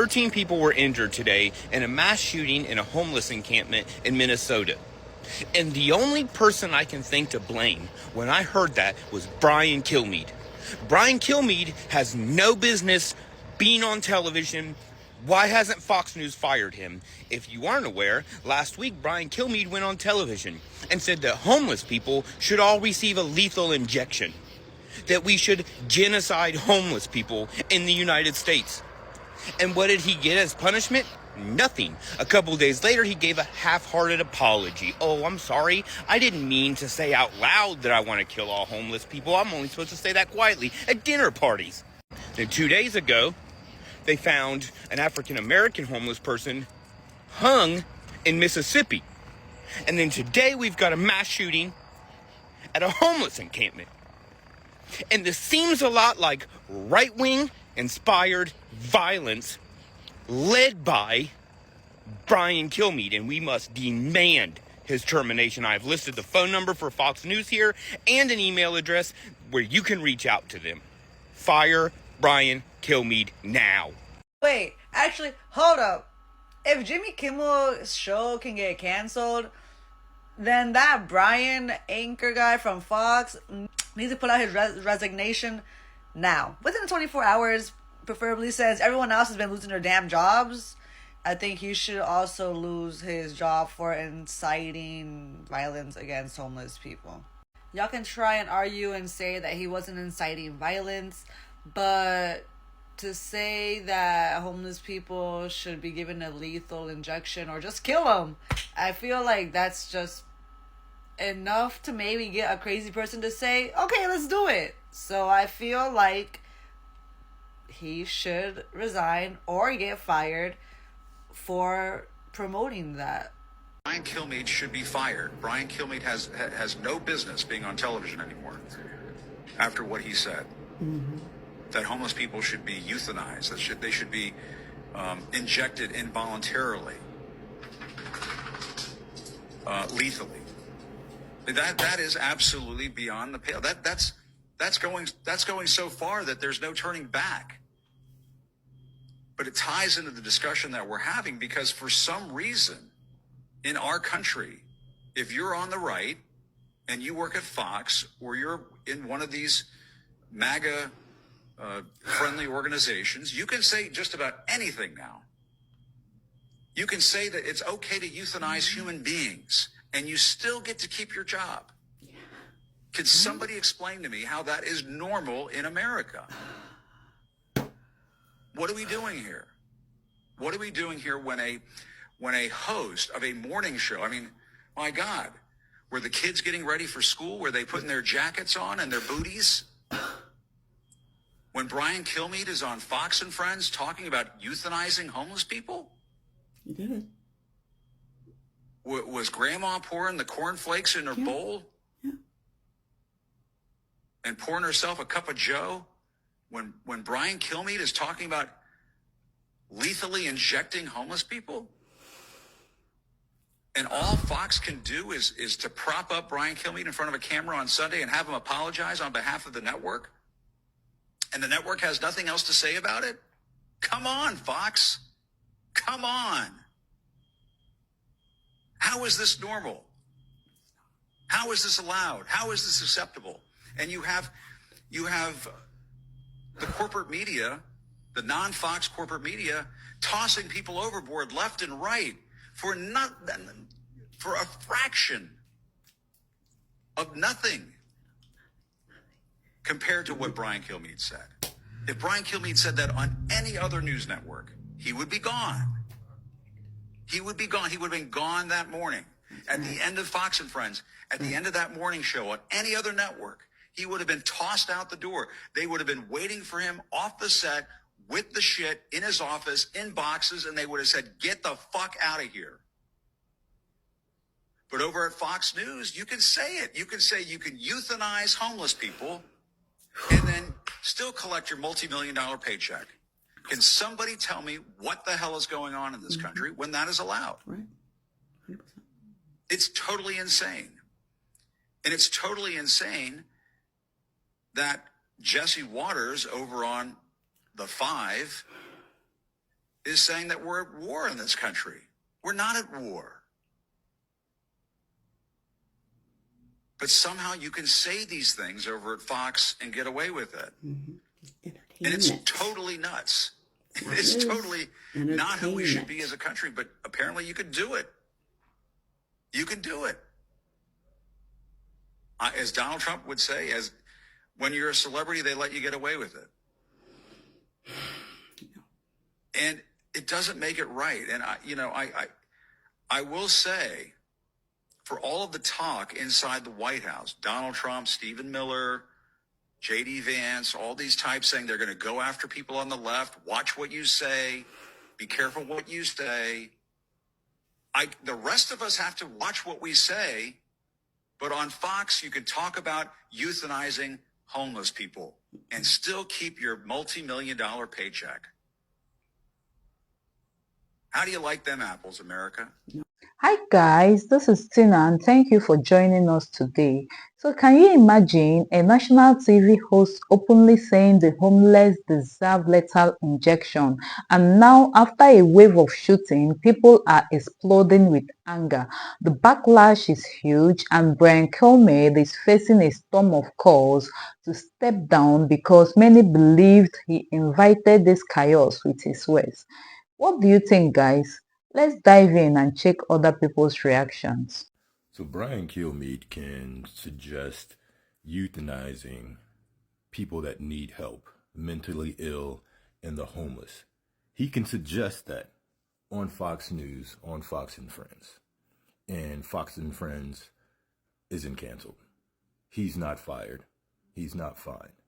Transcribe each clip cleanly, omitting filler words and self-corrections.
13 people were injured today in a mass shooting in a homeless encampment in Minnesota. And the only person I can think to blame when I heard that was Brian Kilmeade. Brian Kilmeade has no business being on television. Why hasn't Fox News fired him? If you aren't aware, last week Brian Kilmeade went on television and said that homeless people should all receive a lethal injection. That we should genocide homeless people in the United States. And what did he get as punishment? Nothing. A couple days later, he gave a half-hearted apology. Oh, I'm sorry. I didn't mean to say out loud that I want to kill all homeless people. I'm only supposed to say that quietly at dinner parties. Then 2 days ago, they found an African-American homeless person hung in Mississippi. And then today, we've got a mass shooting at a homeless encampment. And this seems a lot like right-wing inspired violence led by Brian Kilmeade, and we must demand his termination. I've listed the phone number for Fox News here and an email address where you can reach out to them. Fire Brian Kilmeade now. Wait, actually, hold up. If Jimmy Kimmel's show can get canceled, then that Brian anchor guy from Fox needs to put out his resignation now. Within 24 hours, preferably, since everyone else has been losing their damn jobs. I think he should also lose his job for inciting violence against homeless people. Y'all can try and argue and say that he wasn't inciting violence, but to say that homeless people should be given a lethal injection or just kill them, I feel like that's just enough to maybe get a crazy person to say, okay, let's do it. So I feel like he should resign or get fired for promoting that. Brian Kilmeade should be fired. Brian Kilmeade has no business being on television anymore after what he said. Mm-hmm. That homeless people should be euthanized. They should be injected involuntarily, lethally. That is absolutely beyond the pale. That's going so far that there's no turning back. But it ties into the discussion that we're having, because for some reason in our country, if you're on the right and you work at Fox or you're in one of these MAGA friendly organizations, you can say just about anything now. You can say that it's okay to euthanize human beings and you still get to keep your job. Can somebody explain to me how that is normal in America? What are we doing here? What are we doing here when a host of a morning show, I mean, my God, were the kids getting ready for school? Were they putting their jackets on and their booties? When Brian Kilmeade is on Fox and Friends talking about euthanizing homeless people? He did. Was Grandma pouring the cornflakes in her bowl? Yeah. And pouring herself a cup of Joe? When Brian Kilmeade is talking about lethally injecting homeless people? And all Fox can do is to prop up Brian Kilmeade in front of a camera on Sunday and have him apologize on behalf of the network? And the network has nothing else to say about it? Come on, Fox. Come on. How is this normal? How is this allowed? How is this acceptable? And you have the corporate media, the non-Fox corporate media, tossing people overboard left and right for a fraction of nothing compared to what Brian Kilmeade said. If Brian Kilmeade said that on any other news network, he would be gone. He would be gone. He would have been gone that morning. At the end of Fox and Friends, at the end of that morning show on any other network, he would have been tossed out the door. They would have been waiting for him off the set with the shit in his office, in boxes, and they would have said, get the fuck out of here. But over at Fox News, you can say it. You can say you can euthanize homeless people and then still collect your multi-million-dollar paycheck. Can somebody tell me what the hell is going on in this country when that is allowed? Right. 100%. It's totally insane. And it's totally insane that Jesse Waters over on The Five is saying that we're at war in this country. We're not at war. But somehow you can say these things over at Fox and get away with it. And it's totally nuts. It's totally not who we should be as a country, but apparently you can do it. You can do it. As Donald Trump would say, as when you're a celebrity, they let you get away with it. And it doesn't make it right. And I will say, for all of the talk inside the White House, Donald Trump, Stephen Miller, J.D. Vance, all these types saying they're going to go after people on the left, watch what you say, be careful what you say. The rest of us have to watch what we say, but on Fox, you can talk about euthanizing homeless people and still keep your multi-million-dollar paycheck. How do you like them apples, America? Hi guys, this is Tina and thank you for joining us today. So can you imagine a national TV host openly saying the homeless deserve lethal injection, and now after a wave of shooting, people are exploding with anger. The backlash is huge and Brian Kilmeade is facing a storm of calls to step down because many believed he invited this chaos with his words. What do you think, guys? Let's dive in and check other people's reactions. So Brian Kilmeade can suggest euthanizing people that need help, mentally ill, and the homeless. He can suggest that on Fox News, on Fox and Friends. And Fox and Friends isn't canceled. He's not fired. He's not fined.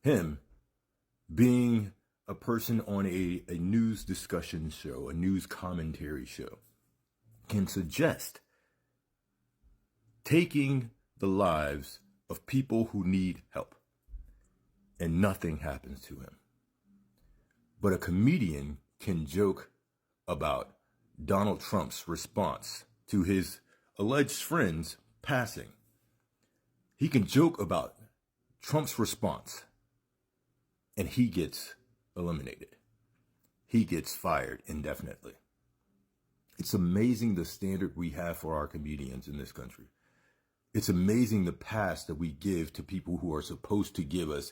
Him being a person on a news discussion show, a news commentary show, can suggest taking the lives of people who need help, and nothing happens to him. But a comedian can joke about Donald Trump's response to his alleged friend's passing. He can joke about Trump's response, and he gets eliminated. He gets fired indefinitely. It's amazing the standard we have for our comedians in this country. It's amazing the pass that we give to people who are supposed to give us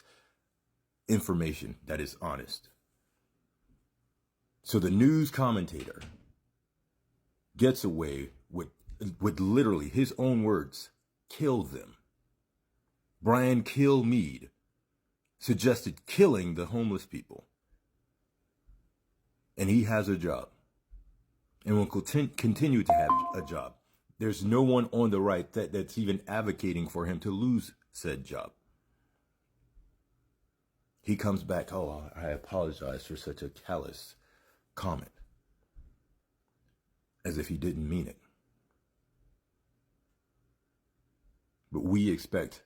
information that is honest. So the news commentator gets away with literally his own words, kill them. Brian Kilmeade suggested killing the homeless people. And he has a job and will continue to have a job. There's no one on the right that's even advocating for him to lose said job. He comes back, oh, I apologize for such a callous comment, as if he didn't mean it. But we expect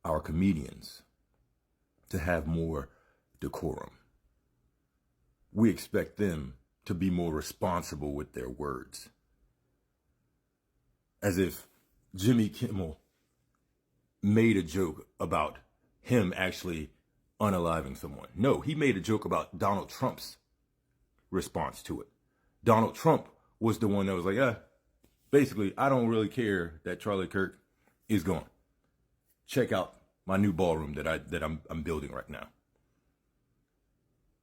our comedians to have more decorum. We expect them to be more responsible with their words. As if Jimmy Kimmel made a joke about him actually unaliving someone. No, he made a joke about Donald Trump's response to it. Donald Trump was the one that was like, basically, I don't really care that Charlie Kirk is gone. Check out my new ballroom that I'm building right now.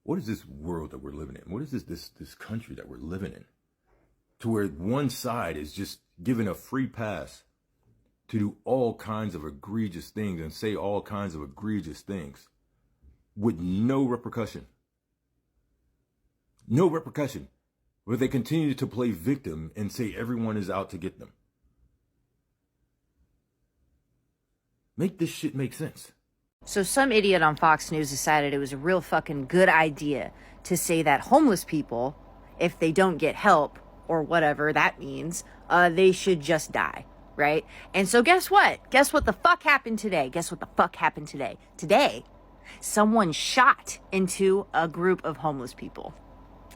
What is this world that we're living in? What is this country that we're living in? To where one side is just given a free pass to do all kinds of egregious things and say all kinds of egregious things with no repercussion. No repercussion. Where they continue to play victim and say everyone is out to get them. Make this shit make sense. So some idiot on Fox News decided it was a real fucking good idea to say that homeless people, if they don't get help, or whatever that means, they should just die, right? And so guess what? Guess what the fuck happened today? Guess what the fuck happened today? Today, someone shot into a group of homeless people.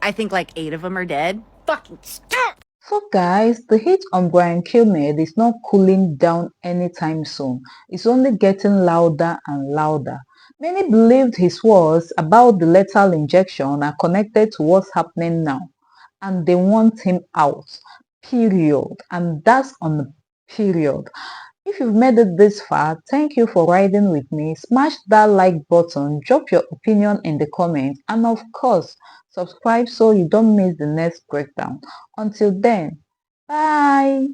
I think like 8 of them are dead. Fucking stop! So guys, the heat on Brian Kilmeade is not cooling down anytime soon. It's only getting louder and louder. Many believed his words about the lethal injection are connected to what's happening now, and they want him out. Period. And that's on the period. If you've made it this far, thank you for riding with me. Smash that like button, drop your opinion in the comments, and of course, subscribe so you don't miss the next breakdown. Until then, bye.